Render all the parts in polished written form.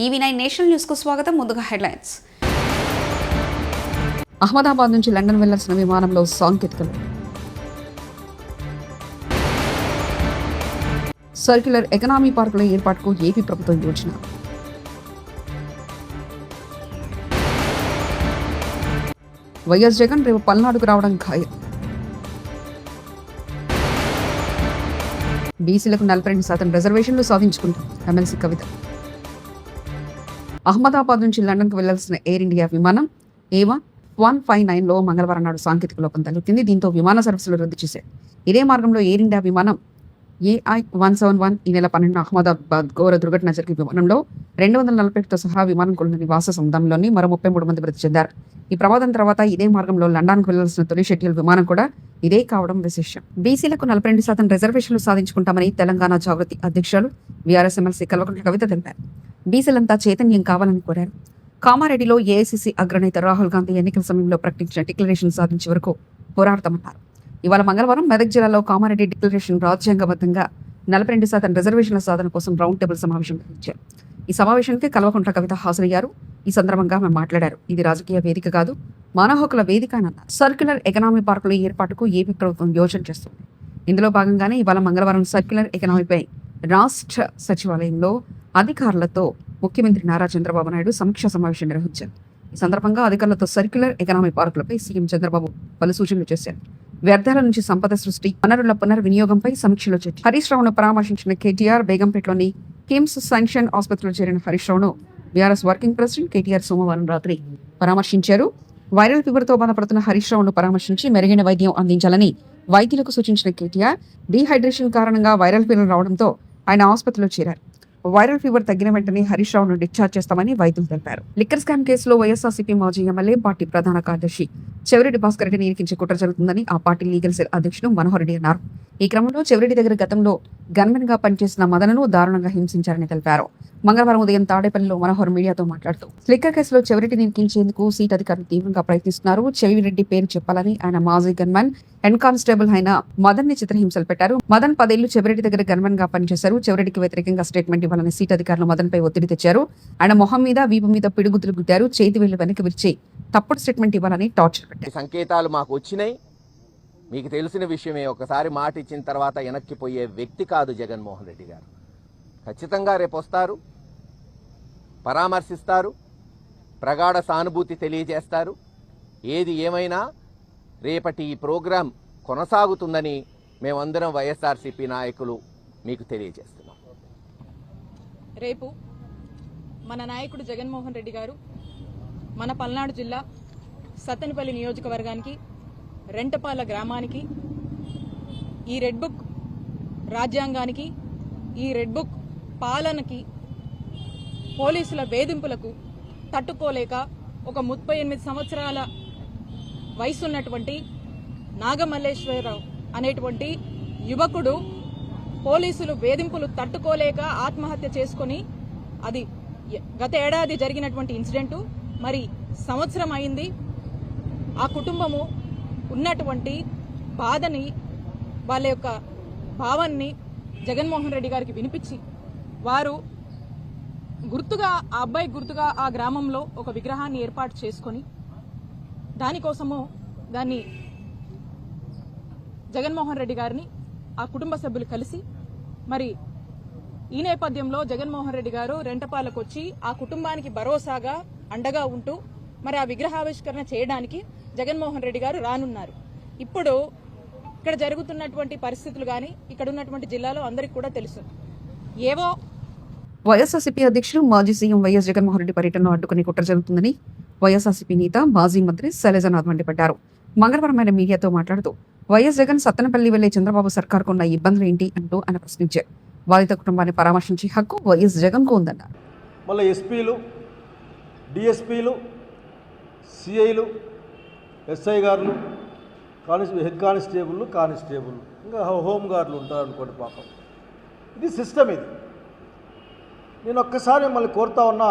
ఈవీ9 national news కు స్వాగతం. ముందుగా హెడ్లైన్స్. అహ్మదాబాద్ నుంచి లండన్ వెళ్లాల్సిన విమానంలో సాంకేతికలు. సర్క్యులర్ ఎకనామీ పార్కుల ఏర్పాటుకు ఏపీ ప్రభుత్వం యోచన. వైఎస్ జగన్ రేపు పల్నాడుకు రావడం ఖాయం. బీసీలకు 42% రిజర్వేషన్లు సాధించుకుంటాం ఎమ్మెల్సీ కవిత. అహ్మదాబాద్ నుంచి లండన్కు వెళ్లాల్సిన ఎయిర్ ఇండియా విమానం A159లో మంగళవారం నాడు సాంకేతిక లోపం తలెత్తింది. దీంతో విమాన సర్వీసులు రద్దు చేశారు. ఇదే మార్గంలో ఎయిర్ ఇండియా విమానం AI-171 ఈ నెల 12 అహ్మదాబాద్ ఘోర దుర్ఘటన జరిగిన విమానంలో 241తో సహా విమానం కొన్న నివాస సముదాయంలోని మరో 33 మంది మృతి చెందారు. ఈ ప్రమాదం తర్వాత ఇదే మార్గంలో లండన్కు వెళ్లాల్సిన తొలి షెడ్యూల్ విమానం కూడా ఇదే కావడం విశేషం. బీసీలకు 42% రిజర్వేషన్లు సాధించుకుంటామని తెలంగాణ జాగృతి అధ్యక్షులు వీఆర్ఎస్ ఎమ్మెల్సీ కల్వకుంట్ల కవిత తెలిపారు. బీసీలంతా చైతన్యం కావాలని కోరారు. కామారెడ్డిలో ఏఐసీసీ అగ్రనేత రాహుల్ గాంధీ ఎన్నికల సమయంలో ప్రకటించిన డిక్లరేషన్ సాధించే వరకు పోరాడతామన్నారు. ఇవాళ మంగళవారం మెదక్ జిల్లాలో కామారెడ్డి డిక్లరేషన్ రాజ్యాంగబద్ధంగా 42% రిజర్వేషన్ల సాధన కోసం రౌండ్ టేబుల్ సమావేశం నిర్వహించారు. ఈ సమావేశానికి కల్వకుంట్ల కవిత హాజరయ్యారు. ఈ సందర్భంగా ఆమె మాట్లాడారు. ఇది రాజకీయ వేదిక కాదు, మానవ హక్కుల వేదిక అని అన్నారు. సర్క్యులర్ ఎకనామీ పార్కుల ఏర్పాటుకు ఏపీ ప్రభుత్వం యోచన చేస్తుంది. ఇందులో భాగంగానే ఇవాళ మంగళవారం సర్క్యులర్ ఎకనామీపై రాష్ట్ర సచివాలయంలో అధికారులతో ముఖ్యమంత్రి నారా చంద్రబాబు నాయుడు సమీక్షా సమావేశం నిర్వహించారు. ఈ సందర్భంగా అధికారులతో సర్క్యులర్ ఎకనామీ పార్కులపై సీఎం చంద్రబాబు పలు సూచనలు చేశారు. వ్యర్థాల నుంచి సంపద సృష్టి, వనరుల పునర్వినియోగంపై సమీక్షలో చర్చ. హరీష్ రావును పరామర్శించిన కేటీఆర్ బేగంపేటలోని కిమ్స్ శాంక్షన్ ఆసుపత్రిలో చేరిన హరీష్ రావును బీఆర్ఎస్ వర్కింగ్ ప్రెసిడెంట్ కేటీఆర్ సోమవారం రాత్రి పరామర్శించారు. వైరల్ ఫీవర్తో బాధపడుతున్న హరీష్ రావును పరామర్శించి మెరుగైన వైద్యం అందించాలని వైద్యులకు సూచించిన కేటీఆర్ డీహైడ్రేషన్ కారణంగా వైరల్ ఫీవర్ రావడంతో ఆయన ఆసుపత్రిలో చేరారు. వైరల్ ఫీవర్ తగ్గిన వెంటనే హరీష్ రావును డిశ్చార్జ్ చేస్తామని వైద్యులు తెలిపారు. లిక్కర్ స్కామ్ కేసులో వైఎస్ఆర్సీపీ మాజీ ఎమ్మెల్యే పార్టీ ప్రధాన కార్యదర్శి చెవిరెడ్డి భాస్కర్ రెడ్డిని ఇరికించే కుట్ర జరుగుతుందని ఆ పార్టీ లీగల్ సెల్ అధ్యక్షుడు మనోహర్ రెడ్డి అన్నారు. ఈ క్రమంలో చెవిరెడ్డి దగ్గర గతంలో గన్మెన్ గా పనిచేసిన మదనను దారుణంగా హింసించారని తెలిపారు. మంగళవారం ఉదయం తాడేపల్లిలో మనోహర్ మీడియాతో మాట్లాడుతూ లిక్కర్ కేసులో చెవిరెడ్డిని ఇరికించేందుకు సీట్ అధికారులు తీవ్రంగా ప్రయత్నిస్తున్నారు. చెవిరెడ్డి పేరు చెప్పాలని ఆయన మాజీ గన్మెన్ హెడ్ కానిస్టేబుల్ అయిన మదన్ ని చిత్రహింసలు పెట్టారు. మదన్ 10 ఏళ్లు చెవిరెడ్డి దగ్గర గన్మెన్ గా పనిచేశారు. చెవిరెడ్డికి వ్యతిరేకంగా స్టేట్మెంట్ ఇవ్వాలని సీట్ అధికారులు మదన్ పై ఒత్తిడి తెచ్చారు. ఆయన మొహం మీద, వీపు మీద పిడుగుతులు గుద్దారు. చేతి వేళ్లు వెనక్కి విరిచి తప్పుడు స్టేట్మెంట్ ఇవ్వాలని టార్చర్ పెట్టారు. సంకేతాలు మాకు వచ్చినాయి. మీకు తెలిసిన విషయమే. ఒకసారి మాట ఇచ్చిన తర్వాత వెనక్కిపోయే వ్యక్తి కాదు జగన్మోహన్ రెడ్డి గారు. ఖచ్చితంగా రేపు వస్తారు, పరామర్శిస్తారు, ప్రగాఢ సానుభూతి తెలియజేస్తారు. ఏది ఏమైనా రేపటి ఈ ప్రోగ్రాం కొనసాగుతుందని మేమందరం వైఎస్ఆర్సీపీ నాయకులు మీకు తెలియజేస్తున్నాం. రేపు మన నాయకుడు జగన్మోహన్ రెడ్డి గారు మన పల్నాడు జిల్లా సత్తెనపల్లి నియోజకవర్గానికి రెంటపాల గ్రామానికి ఈ రెడ్ బుక్ రాజ్యాంగానికి, ఈ రెడ్ బుక్ పాలనకి, పోలీసుల వేధింపులకు తట్టుకోలేక ఒక 38 సంవత్సరాల వయసున్నటువంటి నాగమల్లేశ్వరరావు అనేటువంటి యువకుడు పోలీసులు వేధింపులు తట్టుకోలేక ఆత్మహత్య చేసుకుని, అది గత ఏడాది జరిగినటువంటి ఇన్సిడెంటు. మరి సంవత్సరం అయింది. ఆ కుటుంబము ఉన్నటువంటి బాధని, వాళ్ళ యొక్క భావాన్ని జగన్మోహన్ రెడ్డి గారికి వినిపించి వారు గుర్తుగా, ఆ అబ్బాయి గుర్తుగా ఆ గ్రామంలో ఒక విగ్రహాన్ని ఏర్పాటు చేసుకొని దానికోసము దాన్ని జగన్మోహన్ రెడ్డి గారిని ఆ కుటుంబ సభ్యులు కలిసి, మరి ఈ నేపథ్యంలో జగన్మోహన్ రెడ్డి గారు రెంటపాలకు వచ్చి ఆ కుటుంబానికి భరోసాగా అండగా ఉంటూ మరి ఆ విగ్రహావిష్కరణ చేయడానికి జగన్మోహన్ రెడ్డి గారు రానున్నారు. ఇప్పుడు ఇక్కడ జరుగుతున్నటువంటి పరిస్థితులు కానీ ఇక్కడ ఉన్నటువంటి జిల్లాలో అందరికీ కూడా తెలుసు. ఏవో వైఎస్ఆర్సీపీ అధ్యక్షుడు మాజీ సీఎం వైఎస్ జగన్మోహన్ రెడ్డి పర్యటనను అడ్డుకుని కుట్ర జరుగుతుందని వైఎస్ఆర్సీపీ నేత మాజీ మంత్రి శైలజనాథ్ మండిపడ్డారు. మంగళవారం ఆయన మీడియాతో మాట్లాడుతూ వైఎస్ జగన్ సత్తెనపల్లి వెళ్లే చంద్రబాబు సర్కార్కు ఉన్న ఇబ్బందులు ఏంటి అంటూ ఆయన ప్రశ్నించారు. బాధిత కుటుంబాన్ని పరామర్శించే హక్కు వైఎస్ జగన్ కు ఉందన్నారు. మళ్ళీ ఎస్పీలు, డిఎస్పీలు, సిఐలు, ఎస్ఐ గారులు, హెడ్ కానిస్టేబుల్, ఇంకా హోమ్ గార్డులు ఉంటారు అనుకోండి. పాపం ఇది సిస్టమ్. ఇది నేను ఒక్కసారి మిమ్మల్ని కోరుతా ఉన్నా,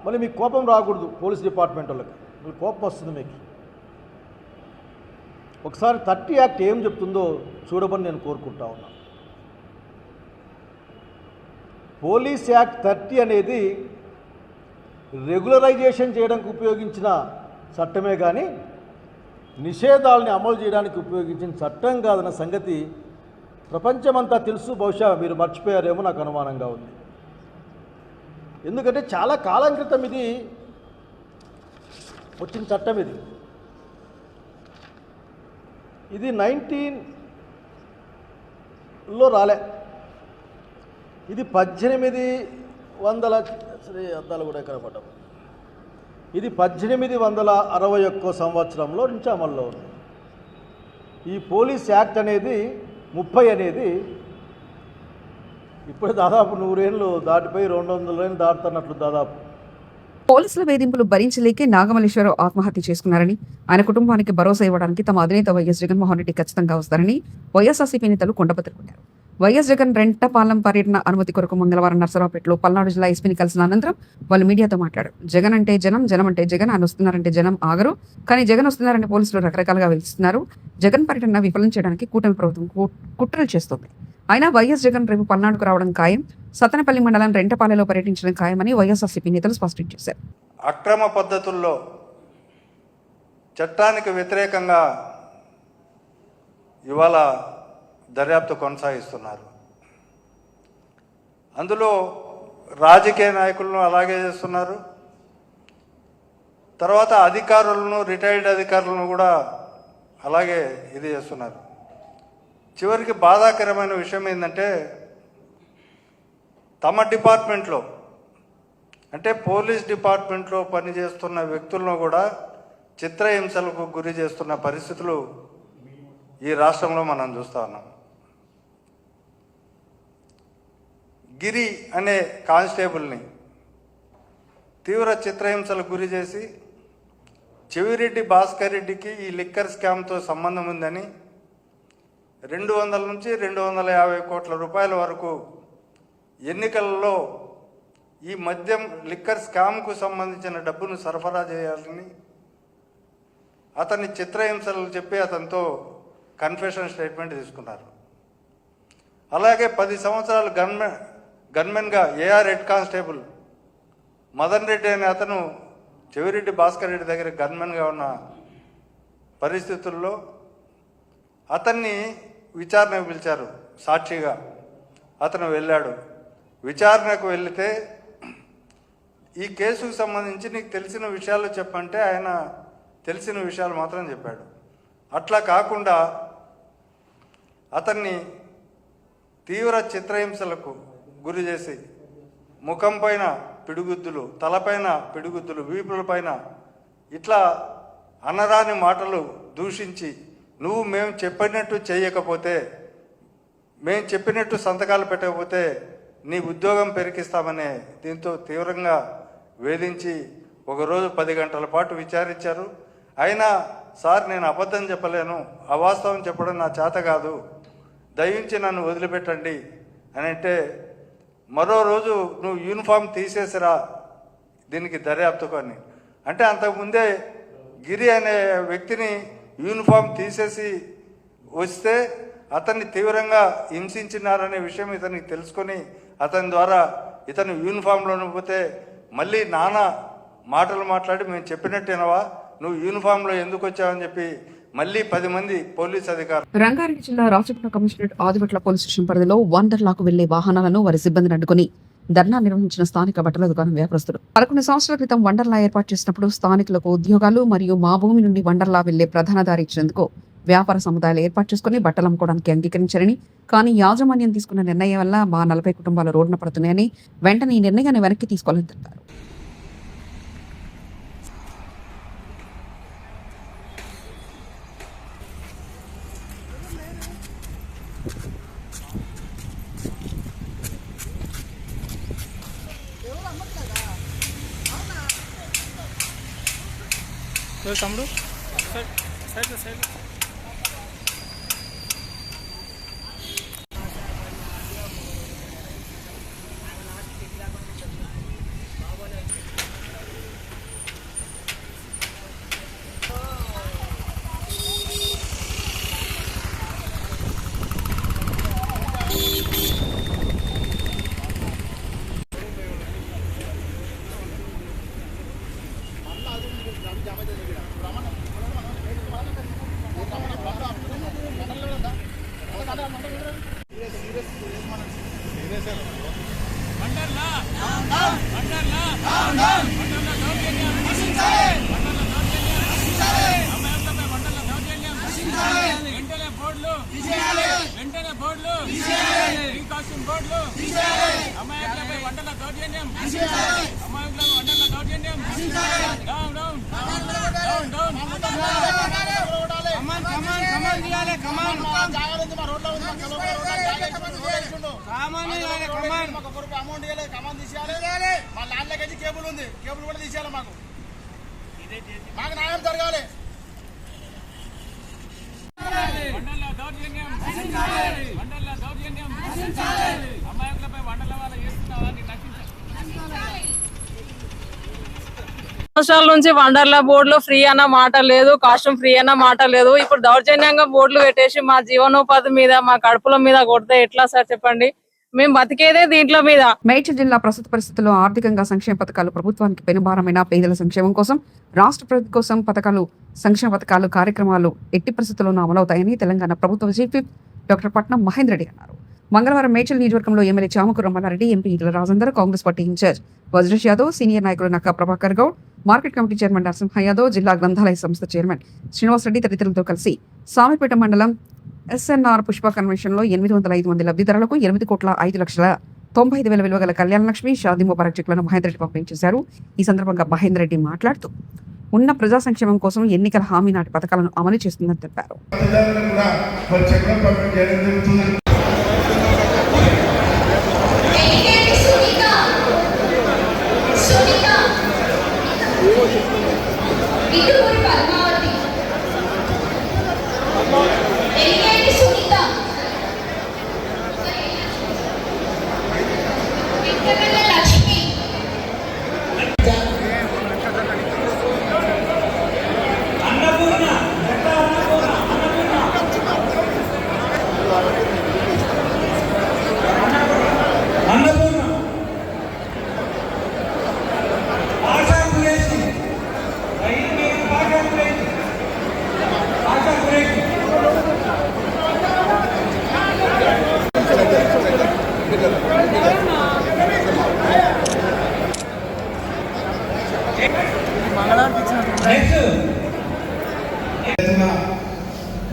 మళ్ళీ మీకు కోపం రాకూడదు. పోలీస్ డిపార్ట్మెంట్ వాళ్ళకి మీకు కోపం వస్తుంది. మీకు ఒకసారి 30 యాక్ట్ ఏం చెప్తుందో చూడమని నేను కోరుకుంటా ఉన్నా. పోలీస్ యాక్ట్ 30 అనేది రెగ్యులరైజేషన్ చేయడానికి ఉపయోగించిన చట్టమే కానీ నిషేధాలని అమలు చేయడానికి ఉపయోగించిన చట్టం కాదన్న సంగతి ప్రపంచమంతా తెలుసు. బహుశా మీరు మర్చిపోయారేమో నాకు అనుమానంగా ఉంది. ఎందుకంటే చాలా కాలం క్రితం ఇది వచ్చిన చట్టం. ఇది 19లో రాలే. ఇది 1800 సరే అద్దాలు కూడా ఎక్కడ పడ్డాము. ఇది 1861 సంవత్సరంలో నుంచి అమల్లో ఉంది. ఈ పోలీస్ యాక్ట్ అనేది 30 అనేది ఇప్పుడు దాదాపు 100 ఏళ్ళు దాటిపోయి 200 ఏళ్ళు దాటుతున్నట్లు దాదాపు. పోలీసుల వేధింపులు భరించలేకే నాగమల్లేశ్వరరావు ఆత్మహత్య చేసుకున్నారని, ఆయన కుటుంబానికి భరోసా ఇవ్వడానికి తమ అధినేత వైఎస్ జగన్మోహన్ రెడ్డి ఖచ్చితంగా వస్తారని వైఎస్ఆర్సీపీ నేతలు కొండబద్దలుకున్నారు. వైఎస్ జగన్ రెంటపాలెం పర్యటన అనుమతి కొరకు మంగళవారం నర్సరావుపేటలో పల్నాడు జిల్లా ఎస్పీని కలిసిన అనంతరం వాళ్ళు మీడియాతో మాట్లాడారు. జగన్ అంటే జనం, జనం అంటే జగన్, ఆయన వస్తున్నారంటే జనం ఆగరు. కానీ జగన్ వస్తున్నారంటే పోలీసులు రకరకాలుగా వెలుస్తున్నారు. జగన్ పర్యటన విఫలం చేయడానికి కూటమి ప్రభుత్వం కుట్రలు చేస్తోంది. అయినా వైఎస్ జగన్ రేపు పల్నాడుకు రావడం ఖాయం, సత్తెనపల్లి మండలం రెంటపాలెంలో పర్యటించడం ఖాయమని వైఎస్ఆర్సీపీ నేతలు స్పష్టం చేశారు. అక్రమ పద్ధతుల్లో చట్టానికి వ్యతిరేకంగా ఇవాళ దర్యాప్తు కొనసాగిస్తున్నారు. అందులో రాజకీయ నాయకులను అలాగే చేస్తున్నారు. తర్వాత అధికారులను, రిటైర్డ్ అధికారులను కూడా అలాగే ఇది చేస్తున్నారు. చివరికి బాధాకరమైన విషయం ఏంటంటే తమ డిపార్ట్మెంట్లో అంటే పోలీస్ డిపార్ట్మెంట్లో పనిచేస్తున్న వ్యక్తులను కూడా చిత్రహింసలకు గురి చేస్తున్న పరిస్థితులు ఈ రాష్ట్రంలో మనం చూస్తూ ఉన్నాం. గిరి అనే కానిస్టేబుల్ని తీవ్ర చిత్రహింసలకు గురి చేసి చెవిరెడ్డి భాస్కర్ రెడ్డికి ఈ లిక్కర్ స్కామ్తో సంబంధం ఉందని 200 నుంచి 250 కోట్ల రూపాయల వరకు ఎన్నికలలో ఈ మద్యం లిక్కర్ స్కామ్కు సంబంధించిన డబ్బును సరఫరా చేయాలని అతన్ని చిత్రహింసలు చెప్పి అతనితో కన్ఫెషన్ స్టేట్మెంట్ తీసుకున్నారు. అలాగే 10 సంవత్సరాలు గన్మెన్గా AR head constable Madan Reddy అనే అతను చెవిరెడ్డి భాస్కర్ రెడ్డి దగ్గర గన్మెన్గా ఉన్న పరిస్థితుల్లో అతన్ని విచారణకు పిలిచారు. సాక్షిగా అతను వెళ్ళాడు. విచారణకు వెళితే ఈ కేసుకు సంబంధించి నీకు తెలిసిన విషయాలు చెప్పంటే ఆయన తెలిసిన విషయాలు మాత్రం చెప్పాడు. అట్లా కాకుండా అతన్ని తీవ్ర చిత్రహింసలకు గురి చేసి ముఖం పైన పిడిగుద్దులు, తలపైన పిడిగుద్దులు, వీపుల పైన ఇట్లా అనరాని మాటలు దూషించి నువ్వు మేము చెప్పినట్టు చేయకపోతే, మేము చెప్పినట్టు సంతకాలు పెట్టకపోతే నీ ఉద్యోగం పెరికిస్తామనే దీంతో తీవ్రంగా వేధించి ఒకరోజు 10 గంటల పాటు విచారించారు. అయినా సార్ నేను అబద్ధం చెప్పలేను, అవాస్తవం చెప్పడం నా చేత కాదు, దయించి నన్ను వదిలిపెట్టండి అని అంటే మరో రోజు నువ్వు యూనిఫామ్ తీసేసిరా దీనికి దర్యాప్తుకు అని అంటే అంతకుముందే గిరి అనే వ్యక్తిని యూనిఫామ్ తీసేసి వస్తే అతన్ని తీవ్రంగా హింసించినారనే విషయం ఇతనికి తెలుసుకొని అతని ద్వారా ఇతను యూనిఫామ్లోనే పోతే మళ్ళీ నానా మాటలు మాట్లాడి మేము చెప్పినట్టేనవా, నువ్వు యూనిఫామ్లో ఎందుకు వచ్చావని చెప్పి మళ్ళీ 10 మంది పోలీస్ అధికారులు. రంగారెడ్డి జిల్లా Rachakonda commissionerate Adibatla police station పరిధిలో వండర్లాకు వెళ్లే వాహనాలను వారి సిబ్బందిని అడ్డుకుని ధర్నా నిర్వహించిన స్థానిక బట్టల దుకాణం వ్యాపారస్తులు 11 సంవత్సరాల క్రితం వండర్లా ఏర్పాటు చేసినప్పుడు స్థానికులకు ఉద్యోగాలు మరియు మా భూమి నుండి వండర్లా వెళ్లే ప్రధాన దారి ఇచ్చేందుకు వ్యాపార సముదాయాలు ఏర్పాటు చేసుకుని బట్టలు అమ్ముకోవడానికి అంగీకరించారని, కానీ యాజమాన్యం తీసుకున్న నిర్ణయం వల్ల మా 40 కుటుంబాలు రోడ్డున పడుతున్నాయని వెంటనే ఈ నిర్ణయాన్ని వెనక్కి తీసుకోవాలని తెలిపారు. తమ్ముడు సైడ్ సైడ్ వెంటనే బోర్డులు కాస్ట్యూమ్ బోర్డులు అమాయకులపై వంటల దౌర్జన్యం అమాయకులపై వంటల దౌర్జన్యం డౌన్ డౌన్ డౌన్ డౌన్ కమాన్ కమాన్ కమాన్ చేయాలి కమాన్ జాగరించి మా రోడ్లో ఉంది సామాన్ చేయాలి కమాన్ మాకు ఒక రూపాయి అమౌంట్ ఇవ్వాలి కమాన్ తీసేయాలి మా ల్యాండ్లోకి వచ్చి కేబుల్ ఉంది కేబుల్ కూడా తీసేయాలి మాకు న్యాయం జరగాలి వండల దౌర్జన్యం వండల దౌర్జన్యం అమాయకులపై వండల వాళ్ళ చేస్తున్నావా సంవత్సరాల నుంచి వండర్ల బోర్డులు ఫ్రీ అన్న మాట లేదు, కాస్ట్యూమ్ ఫ్రీ అన్న మాట లేదు. ఇప్పుడు దౌర్జన్యంగా బోర్డులు పెట్టేసి మా జీవనోపాధి మీద మా కడుపుల మీద కొడితే ఎట్లా సార్ చెప్పండి? మేము బతికేదే దీంట్లో మీద. మేడ్చల్ జిల్లా ప్రస్తుత పరిస్థితుల్లో ఆర్థికంగా సంక్షేమ పథకాలు ప్రభుత్వానికి పెనుభారమైన పేదల సంక్షేమం కోసం రాష్ట్ర ప్రభుత్వం కోసం పథకాలు సంక్షేమ పథకాలు కార్యక్రమాలు ఎట్టి పరిస్థితుల్లోనూ అమలవుతాయని తెలంగాణ ప్రభుత్వ చీఫ్ విప్ డాక్టర్ పట్నం మహేందర్ రెడ్డి అన్నారు. మంగళవారం మేడ్చల్ నియోజకవర్గంలో MLA Chamakuru Ramanareddy, MP Etela Rajender, Congress party incharge Vajresh Yadav, senior నాయకులు Nakka Prabhakar Goud, market committee chairman Narasimha Yadav, జిల్లా గ్రంథాలయ సంస్థ చైర్మన్ శ్రీనివాసరెడ్డి తదితరులతో కలిసి సామిపేట మండలం ఎస్ఎన్ఆర్ పుష్ప కన్వెన్షన్ లో 805 మంది లబ్ధిదారులకు 8,05,95,000 విలువ గల కళ్యాణ లక్ష్మి షాదీ ముబారక్ చెక్లను మహేందర్ రెడ్డి పంపిణీ చేశారు. ఈ సందర్భంగా మహేందర్ రెడ్డి మాట్లాడుతూ ఉన్న ప్రజా సంక్షేమం కోసం ఎన్నికల హామీ నాటి పథకాలను అమలు చేస్తుందని తెలిపారు.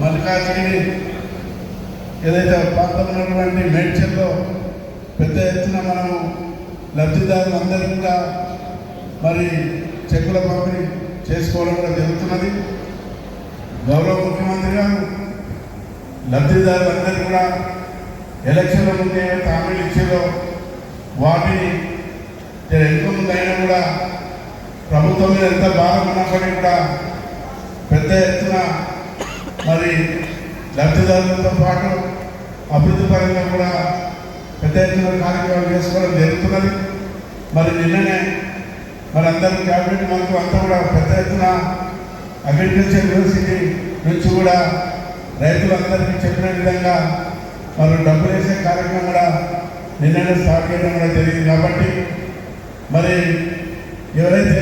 మల్కాజిగిరి ఏదైతే ప్రాంతంలో ఉన్నటువంటి మేడ్చల్లో పెద్ద ఎత్తున మనము లబ్ధిదారులందరూ కూడా మరి చెక్కుల పంపిణీ చేసుకోవడం కూడా జరుగుతున్నది. గౌరవ ముఖ్యమంత్రి గారు లబ్ధిదారులందరూ కూడా ఎలక్షన్ల ముందు ఏవైతే హామీలు ఇచ్చారో వాటిని ఎంతో ముందు అయినా కూడా ప్రభుత్వం మీద ఎంత భారం ఉన్నప్పటికీ కూడా పెద్ద ఎత్తున మరి లబ్ధిదారులతో పాటు అభివృద్ధి పరంగా కూడా పెద్ద ఎత్తున కార్యక్రమాలు చేసుకోవడం జరుగుతున్నది. మరి నిన్ననే మరి అందరూ క్యాబినెట్ మంత్రులు అంతా కూడా పెద్ద ఎత్తున అగ్రికల్చర్ యూనివర్సిటీ నుంచి కూడా రైతులందరికీ చెప్పిన విధంగా మరి డబ్బులు వేసే కార్యక్రమం కూడా నిన్ననే స్టార్ట్ చేయడం కూడా జరిగింది. కాబట్టి మరి ఎవరైతే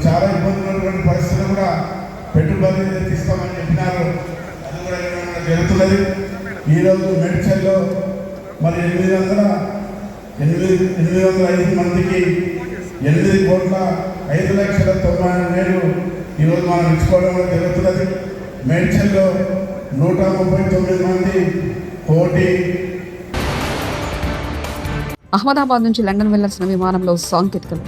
చాలా ఇబ్బందులు ఉన్నటువంటి పరిస్థితులు కూడా పెట్టుబడి తీస్తామని చెప్పినారు, అది కూడా జరుగుతున్నది. ఈరోజు మేడ్చల్లో మరి 805 మందికి 8,05,90,000 ఈరోజు మనం ఇచ్చుకోవడం కూడా జరుగుతున్నది. మేడ్చల్లో 139 మంది కోటి. అహ్మదాబాద్ నుంచి లండన్ వెళ్లాల్సిన విమానంలో సాంకేతికలు.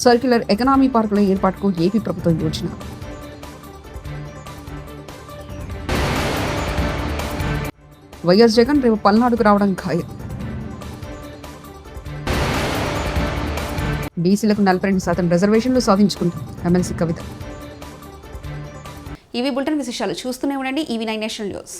సర్క్యులర్ ఎకనామీ పార్కుల ఏర్పాటుకు ఏపీ ప్రభుత్వం యోచన. వైఎస్ జగన్ రేపు పల్నాడుకు రావడం ఖాయం. బీసీలకు 42% రిజర్వేషన్లు సాధించుకుంటాం ఎమ్మెల్సీ కవిత. ఇవి బులెటిన్ విశేషాలు. చూస్తూనే ఉండండి EV9 నేషనల్ న్యూస్.